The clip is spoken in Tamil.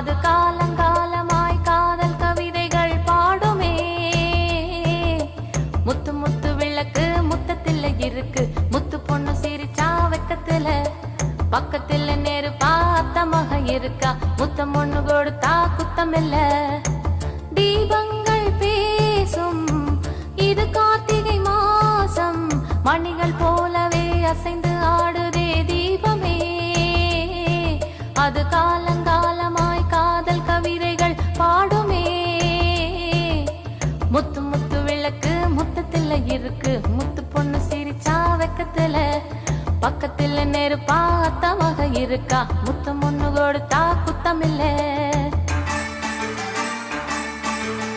அது காலங்காலமாய் காதல் கவிதைகள் பாடுமே. முத்து முத்து விளக்கு முத்தத்தில் இருக்கு, முத்து பொண்ணு சிரிச்சா வெக்கத்துல, பக்கத்துல நேரு பார்த்த மக இருக்கா, முத்தம் ஒண்ணு கொடுத்தா குத்தமில்ல. தீபங்கள் பேசும் இது கார்த்திகை மாசம், மணிகள் போலவே அசைந்து ஆடுதே தீபமே. அது காலங்காலமாய் காதல் கவிதைகள் பாடுமே. முத்து முத்து விளக்கு முத்தத்துல இருக்கு, முத்து பொண்ணு சிரிச்சா வெக்கத்துல, பக்கத்துல நெருப்பா அத்தமாக இருக்கா, முத்தம் ஒண்ணு கொடுத்தா குத்தமில்லை.